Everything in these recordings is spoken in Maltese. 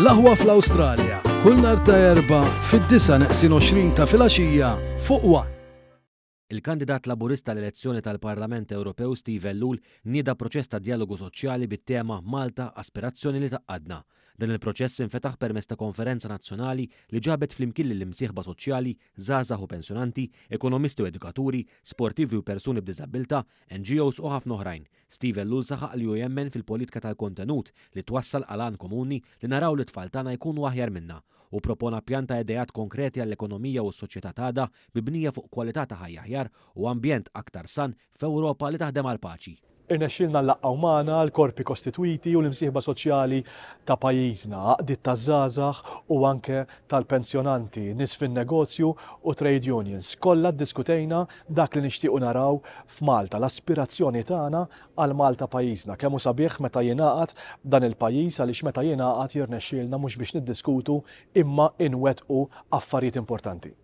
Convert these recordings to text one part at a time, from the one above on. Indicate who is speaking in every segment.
Speaker 1: L-aħwa fl-Awstralja, kull nhar ta' erba' fid-9:20 ta' filgħaxija fuq One.
Speaker 2: Il-kandidat laburista l-elezzjoni tal-Parlament Ewropew Steve Ellul nieda proċess ta' dialogu soċjali bit-tema Malta aspirazzjoni li taqqadna. Dan il-proċess infetaħ permezz ta' konferenza nazzjonali li ġabet flimkien lill-imsieħba soċjali, żgħażagħ u pensjonanti, ekonomisti u edukaturi, sportivi u persuni b'diżabilità, NGOs u ħafna oħrajn. Steve Ellul saħaq li hu jemmen fil-politika tal-kontenut li twassal għal komuni li naraw li tfal tagħna jkunu aħjar minna u propona pjanta idejat konkreti għall-ekonomija u s-soċjetà tagħna mibnija fuq kwalità ta' ħajja aħjar u ambjent aktar san f'Ewropa li taħdem għal paċi.
Speaker 3: Irnexxielna nlaqgħu magħna l-korpi kostitwiti u l-imsieħba soċjali ta' pajjiżna, għaqdiet taż-żgħażagħ u anke tal-pensjonanti, nies fin-negozju u trade unions. Kollha ddiskutejna dak li nixtiequ naraw f'Malta, l-aspirazzjoni tagħna għal Malta pajjiżna. Kemm hu sabiħ meta jingħaqad dan il-pajjiż għaliex meta jingħaqad jirnexxielna mhux biex niddiskutu imma inwettqu affarijiet importanti.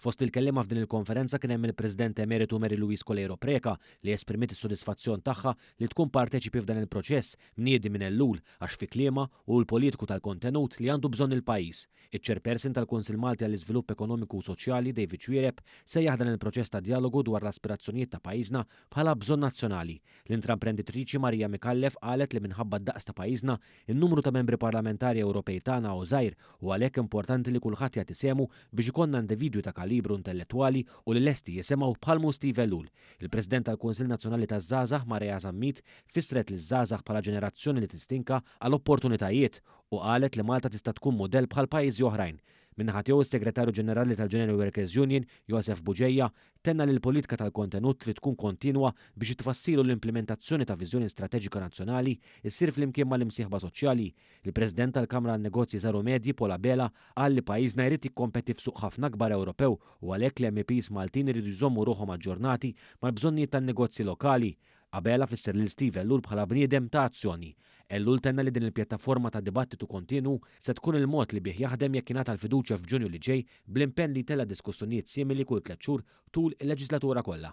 Speaker 2: Fost il-kellima f'din il-konferenza kien hemm il-President Emeritu Mary Louise Colero Preca li esprimiet is-sodisfazzjon tagħha li tkun parteċipi f'dan il-proċess mniedi minn Ellul għax fi kliema u l-politiku tal-kontenut li għandu bżonn il-pajjiż. Iċ-Chairperson tal-Kunsill Malti għall-Iżvilupp Ekonomiku u Soċjali David Chwiereb sejjaħ dan il-proċess ta' dialogu dwar l-aspirazzjonijiet ta' pajjiżna bħala bżonn nazzjonali. L-intraprenditriċi Marija Mikallef qalet li minħabba d-daqs ta' pajjiżna in-numru ta' membri parlamentari Ewropej tagħna u żgħir u għalhekk importanti li kulħadd jagħti semu biex ikollna individwi ta' kalibru intellettwali u li lesti jisimgħu bħalmu Steve Ellul. Il-President tal-Kunsill Nazzjonali taż-Żgħażagħ Marija Zammit fissret liż-żgħażagħ bħala ġenerazzjoni li tistinka għal opportunitajiet u qalet li Malta tista' tkun mudell bħal pajjiżi oħrajn. Minnaħa tiegħu is-Segretarju Ġenerali tal-General Workers Union, Joseph Buġejja, tenna li l-politika tal-kontenut li tkun kontinwa biex tfassilu l-implementazzjoni ta' viżjoni strateġika nazzjonali issir flimkien mal-imsieħba soċjali. Il-President tal-Kamra għan-Negozji Żaru Medji Pola Bela qal li pajjiżna jrid jikkompeti f'suq ħafna akbar Ewropew u għalhekk l-MEPs Maltin iridu jżommu ruħhom aġġornati mal-bżonnijiet tan-negozji lokali. Qabela fisser lil Steve Ellul bħala bniedem ta' azzjoni. Ellul tenna li din il-pjattaforma ta' dibattitu kontinu se tkun il-mod li bih jaħdem jekk jingħata l-fiduċja f'Ġunju li ġej bl-impenn li tella diskussjonijiet simili kull 3 xhur tul il-leġislatura kollha.